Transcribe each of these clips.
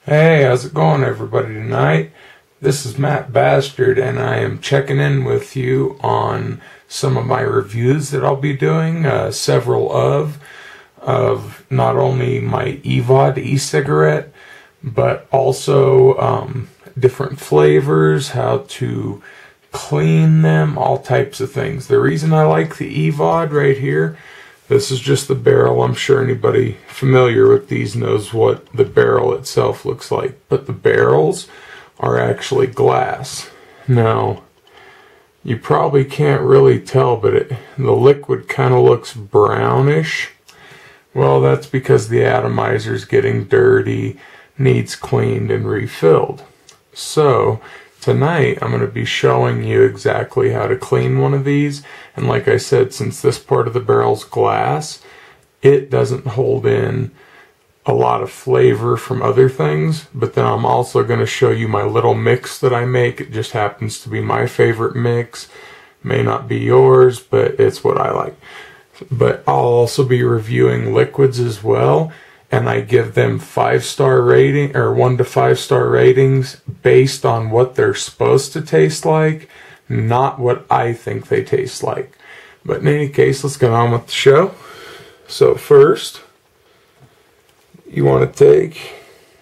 Hey, how's it going, everybody, tonight? This is Matt Bastard, and I am checking in with you on some of my reviews that I'll be doing, several of not only my EVOD e-cigarette, but also different flavors, how to clean them, all types of things. The reason I like the EVOD right here, this is just the barrel. I'm sure anybody familiar with these knows what the barrel itself looks like. But the barrels are actually glass. Now, you probably can't really tell, but the liquid kind of looks brownish. Well, that's because the atomizer is getting dirty, needs cleaned and refilled. So, tonight I'm going to be showing you exactly how to clean one of these, and like I said, since this part of the barrel's glass, it doesn't hold in a lot of flavor from other things. But then I'm also going to show you my little mix that I make. It just happens to be my favorite mix, may not be yours, but it's what I like. But I'll also be reviewing liquids as well, and I give them 5-star rating, or 1 to 5-star ratings based on what they're supposed to taste like, not what I think they taste like. But in any case, let's get on with the show. So first, you want to take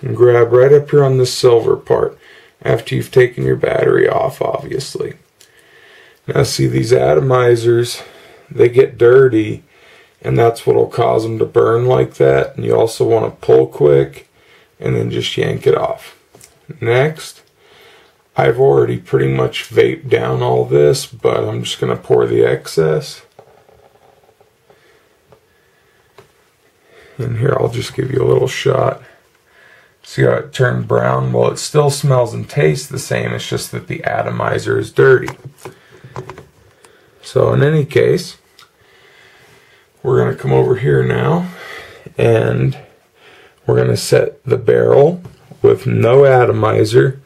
and grab right up here on the silver part, after you've taken your battery off, obviously. Now see, these atomizers, they get dirty, and that's what will cause them to burn like that. And you also want to pull quick and then just yank it off. Next, I've already pretty much vaped down all this, but I'm just going to pour the excess. And here, I'll just give you a little shot. See how it turned brown? Well, it still smells and tastes the same. It's just that the atomizer is dirty. So in any case, we're going to come over here now, and we're going to set the barrel with no atomizer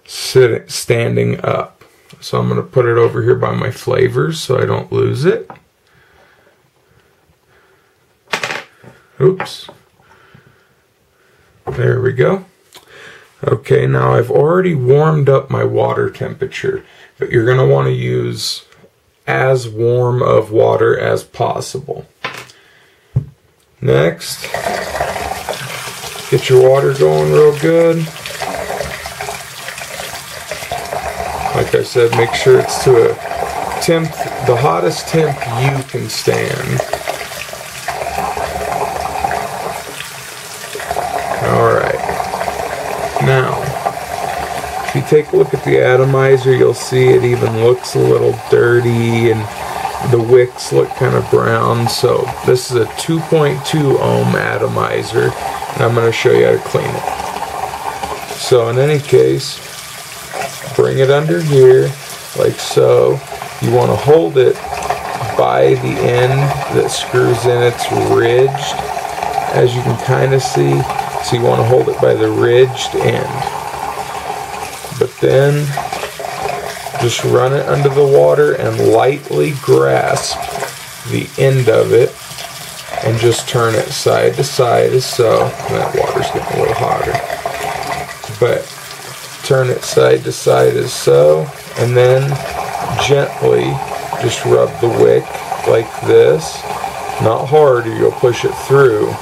standing up. So I'm going to put it over here by my flavors so I don't lose it. Oops. There we go. Okay, now I've already warmed up my water temperature, but you're going to want to use as warm of water as possible. Next, get your water going real good. Like I said, make sure it's to a temp, the hottest temp you can stand. Alright. Now, if you take a look at the atomizer, you'll see it even looks a little dirty, and the wicks look kind of brown. So this is a 2.2 ohm atomizer, and I'm going to show you how to clean it. So in any case, bring it under here like so. You want to hold it by the end that screws in. It's ridged, as you can kind of see. So you want to hold it by the ridged end. But then just run it under the water and lightly grasp the end of it and just turn it side to side as so. That water's getting a little hotter. But turn it side to side as so, and then gently just rub the wick like this. Not hard or you'll push it through.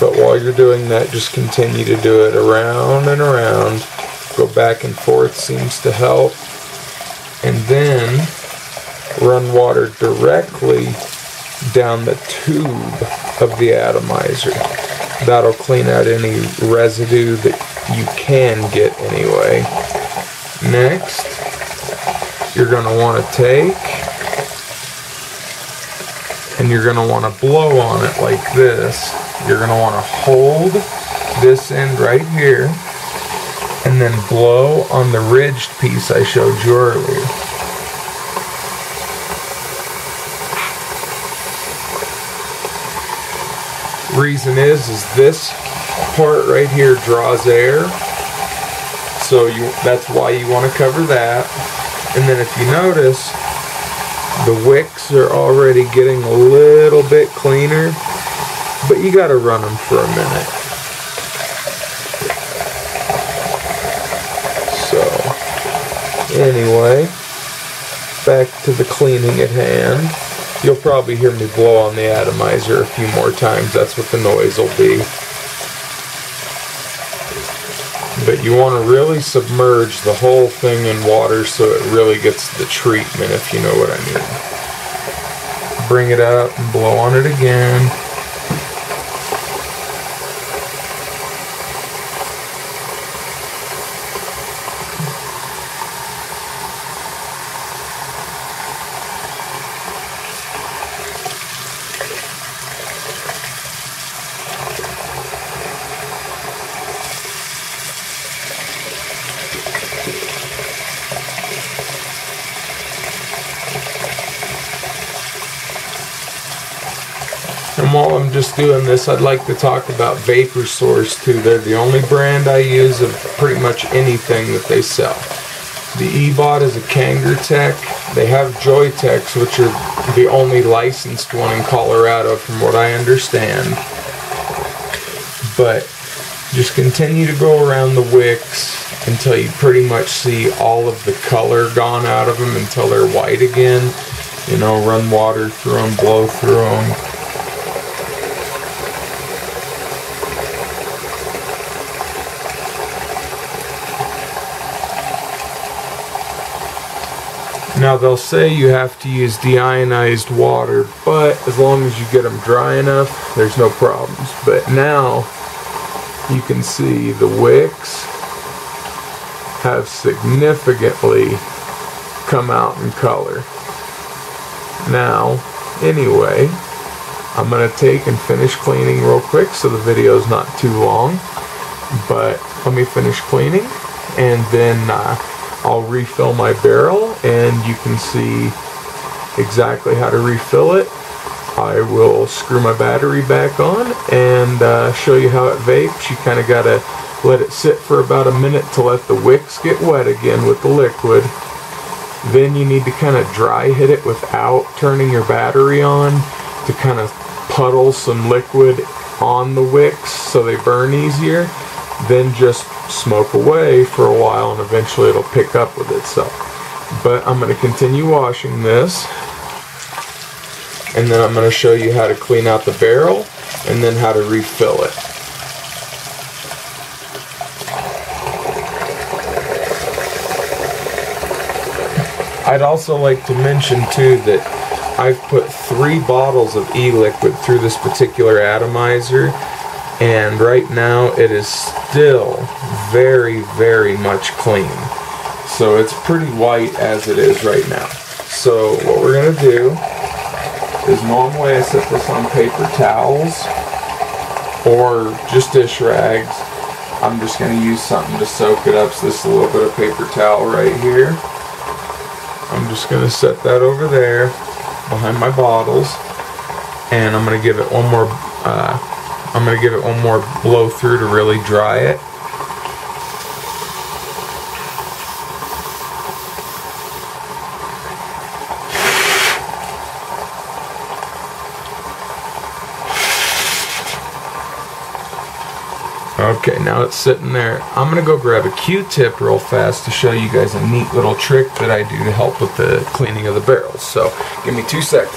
But while you're doing that, just continue to do it around and around. Go back and forth seems to help. And then run water directly down the tube of the atomizer. That'll clean out any residue that you can get anyway. Next, you're going to want to take and you're going to want to blow on it like this. You're going to want to hold this end right here and then blow on the ridged piece I showed you earlier. Reason is this part right here draws air, so that's why you want to cover that. And then if you notice, the wicks are already getting a little bit cleaner, but you got to run them for a minute. Anyway, back to the cleaning at hand. You'll probably hear me blow on the atomizer a few more times. That's what the noise will be. But you want to really submerge the whole thing in water so it really gets the treatment, if you know what I mean. Bring it up and blow on it again. And while I'm just doing this, I'd like to talk about Vapor Source too. They're the only brand I use of pretty much anything that they sell. The EVOD is a Kangertech. They have Joytex, which are the only licensed one in Colorado from what I understand. But just continue to go around the wicks until you pretty much see all of the color gone out of them until they're white again. You know, run water through them, blow through them. Now they'll say you have to use deionized water, but as long as you get them dry enough, there's no problems. But now you can see the wicks have significantly come out in color. Now, anyway, I'm going to take and finish cleaning real quick so the video is not too long. But let me finish cleaning and then I'll refill my barrel and you can see exactly how to refill it. I will screw my battery back on and show you how it vapes. You kind of got to let it sit for about a minute to let the wicks get wet again with the liquid. Then you need to kind of dry hit it without turning your battery on to kind of puddle some liquid on the wicks so they burn easier. Then just smoke away for a while and eventually it'll pick up with itself. But I'm going to continue washing this and then I'm going to show you how to clean out the barrel and then how to refill it. I'd also like to mention too that I've put 3 bottles of e-liquid through this particular atomizer, and right now it is still very, very much clean. So it's pretty white as it is right now. So what we're going to do is normally I set this on paper towels or just dish rags. I'm just going to use something to soak it up. So this is a little bit of paper towel right here. I'm just going to set that over there behind my bottles, and I'm going to give it one more blow through to really dry it. Okay, now it's sitting there. I'm going to go grab a Q-tip real fast to show you guys a neat little trick that I do to help with the cleaning of the barrels. So, give me 2 seconds.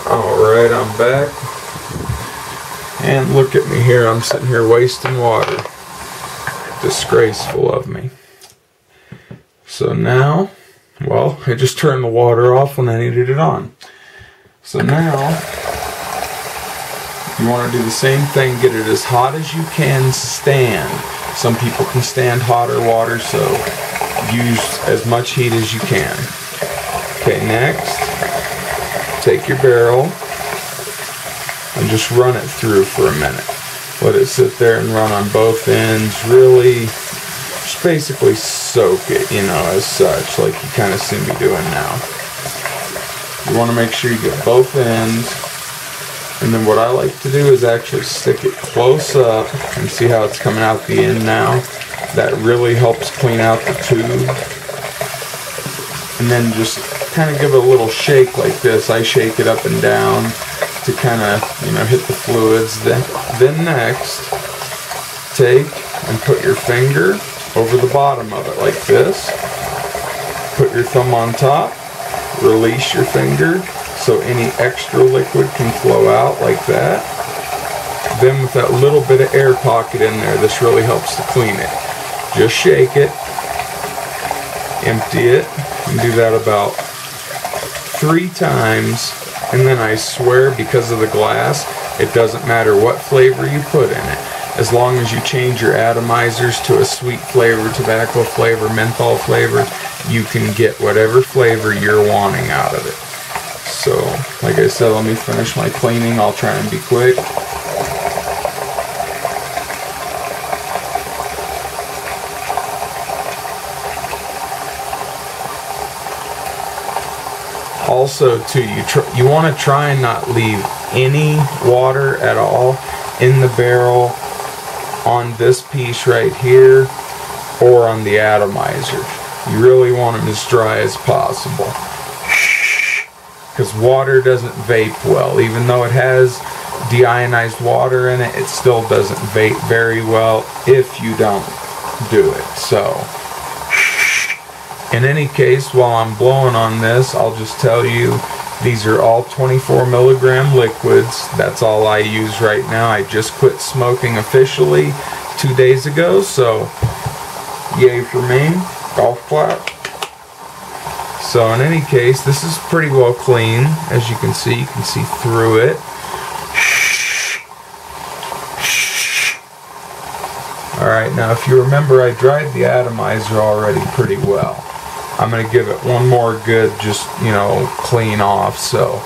Alright, I'm back. And look at me here, I'm sitting here wasting water. Disgraceful of me. So now, well, I just turned the water off when I needed it on. So now, you want to do the same thing, get it as hot as you can stand. Some people can stand hotter water, so use as much heat as you can. Okay, next, take your barrel and just run it through for a minute. Let it sit there and run on both ends. Really, just basically soak it, you know, as such, like you kind of see me doing now. You want to make sure you get both ends. And then what I like to do is actually stick it close up and see how it's coming out the end now. That really helps clean out the tube. and then just kind of give it a little shake like this. I shake it up and down to kind of, you know, hit the fluids. Then next, take and put your finger over the bottom of it like this. Put your thumb on top, release your finger so any extra liquid can flow out like that. Then with that little bit of air pocket in there, this really helps to clean it. Just shake it, empty it, and do that about 3 times. And then I swear, because of the glass, it doesn't matter what flavor you put in it. As long as you change your atomizers to a sweet flavor, tobacco flavor, menthol flavor, you can get whatever flavor you're wanting out of it. So, like I said, let me finish my cleaning. I'll try and be quick. Also, too, you want to try and not leave any water at all in the barrel on this piece right here or on the atomizer. You really want them as dry as possible, because water doesn't vape well. Even though it has deionized water in it, it still doesn't vape very well if you don't do it. So in any case, while I'm blowing on this, I'll just tell you, these are all 24 milligram liquids. That's all I use right now. I just quit smoking officially 2 days ago, so yay for me. Golf clap. So in any case, this is pretty well clean. As you can see through it. Alright, now if you remember, I dried the atomizer already pretty well. I'm going to give it one more good, just, you know, clean off. So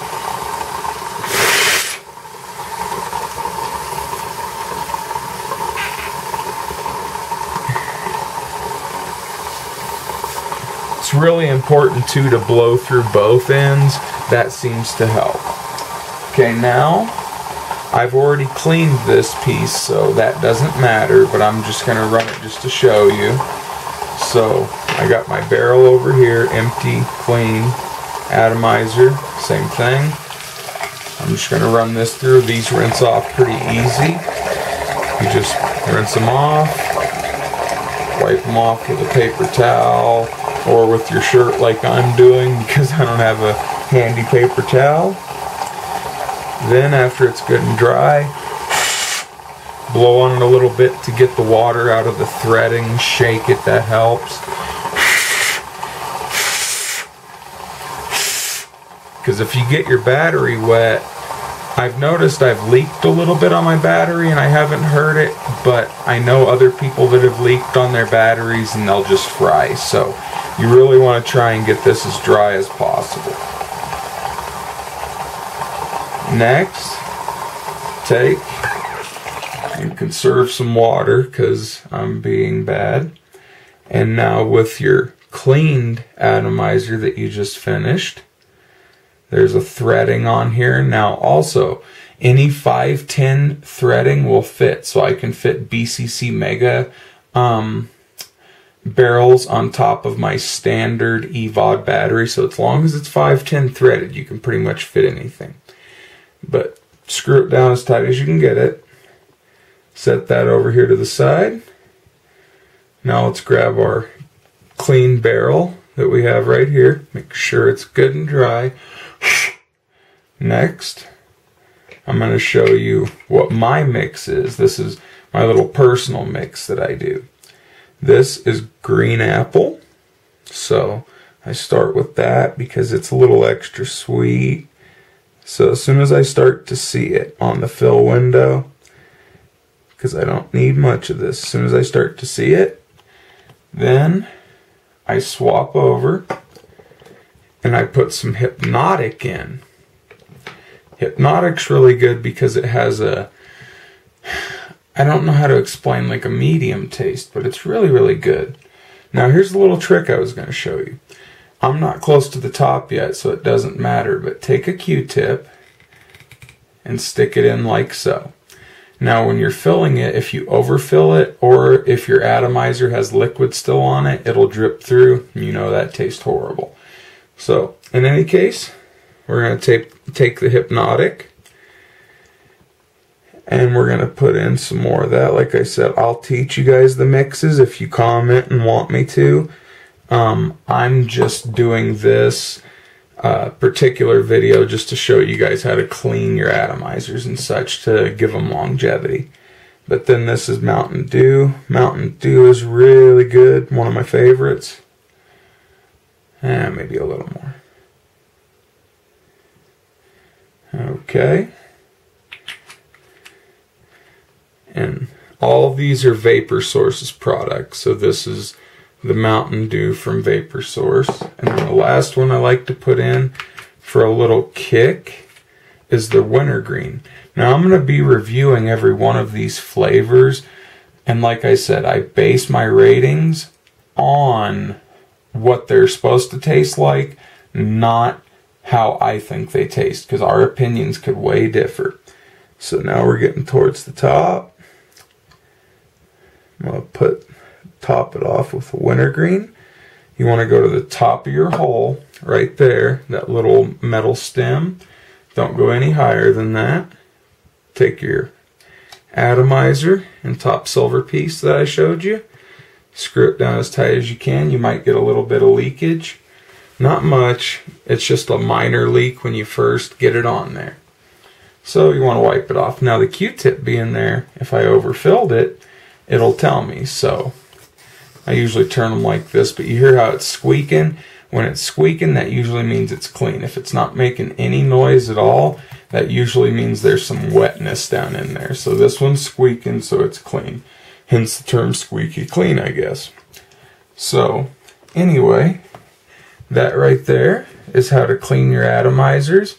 it's really important too to blow through both ends. That seems to help. Okay, now I've already cleaned this piece, so that doesn't matter, but I'm just going to run it just to show you. So I got my barrel over here, empty, clean, atomizer, same thing. I'm just going to run this through. These rinse off pretty easy. You just rinse them off, wipe them off with a paper towel or with your shirt like I'm doing, because I don't have a handy paper towel. Then after it's good and dry, blow on it a little bit to get the water out of the threading. Shake it, that helps. Because if you get your battery wet, I've noticed I've leaked a little bit on my battery and I haven't heard it, but I know other people that have leaked on their batteries and they'll just fry. So you really want to try and get this as dry as possible. Next, take and conserve some water because I'm being bad. And now with your cleaned atomizer that you just finished, there's a threading on here. Now also, any 510 threading will fit. So I can fit BCC Mega barrels on top of my standard EVOD battery. So as long as it's 510 threaded, you can pretty much fit anything. But screw it down as tight as you can get it. Set that over here to the side. Now let's grab our clean barrel that we have right here. Make sure it's good and dry. Next, I'm going to show you what my mix is. This is my little personal mix that I do. This is green apple. So I start with that because it's a little extra sweet. So as soon as I start to see it on the fill window, because I don't need much of this, as soon as I start to see it, then I swap over and I put some Hypnotic in. Hypnotic's really good because it has a, I don't know how to explain, like a medium taste, but it's really, really good. Now here's the little trick I was going to show you. I'm not close to the top yet, so it doesn't matter, but take a Q-tip and stick it in like so. Now when you're filling it, if you overfill it or if your atomizer has liquid still on it, it'll drip through. You know that tastes horrible. So, in any case, we're going to take the Hypnotic, and we're going to put in some more of that. Like I said, I'll teach you guys the mixes if you comment and want me to. I'm just doing this particular video just to show you guys how to clean your atomizers and such to give them longevity. But then this is Mountain Dew. Mountain Dew is really good, one of my favorites. Maybe a little more. Okay. And all of these are Vapor Source's products. So this is the Mountain Dew from Vapor Source. And then the last one I like to put in for a little kick is the Wintergreen. Now I'm going to be reviewing every one of these flavors. And like I said, I base my ratings on what they're supposed to taste like, not how I think they taste, because our opinions could way differ. So now we're getting towards the top. I'm going to top it off with a Wintergreen. You want to go to the top of your hole, right there, that little metal stem. Don't go any higher than that. Take your atomizer and top silver piece that I showed you. Screw it down as tight as you can. You might get a little bit of leakage. Not much. It's just a minor leak when you first get it on there. So you want to wipe it off. Now the Q-tip being there, if I overfilled it, it'll tell me. So I usually turn them like this, but you hear how it's squeaking? When it's squeaking, that usually means it's clean. If it's not making any noise at all, that usually means there's some wetness down in there. So this one's squeaking, so it's clean. Hence the term squeaky clean, I guess. So anyway, that right there is how to clean your atomizers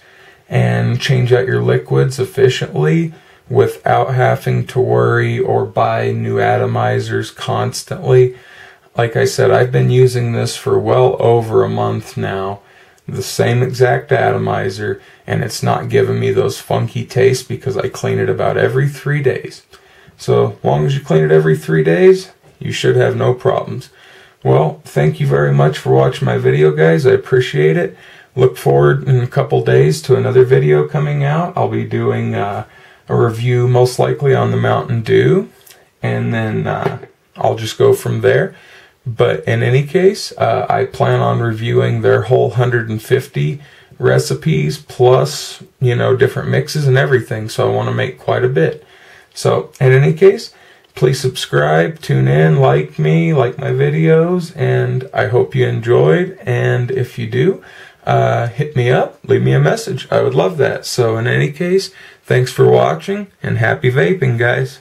and change out your liquids efficiently without having to worry or buy new atomizers constantly. Like I said, I've been using this for well over a month now, the same exact atomizer, and it's not giving me those funky tastes because I clean it about every 3 days. So as long as you clean it every 3 days, you should have no problems. Well, thank you very much for watching my video, guys. I appreciate it. Look forward in a couple days to another video coming out. I'll be doing a review most likely on the Mountain Dew, and then I'll just go from there. But in any case, I plan on reviewing their whole 150 recipes plus, different mixes and everything. So I want to make quite a bit. So in any case, please subscribe, tune in, like me, like my videos, and I hope you enjoyed. And if you do, hit me up, leave me a message. I would love that. So in any case, thanks for watching and happy vaping, guys.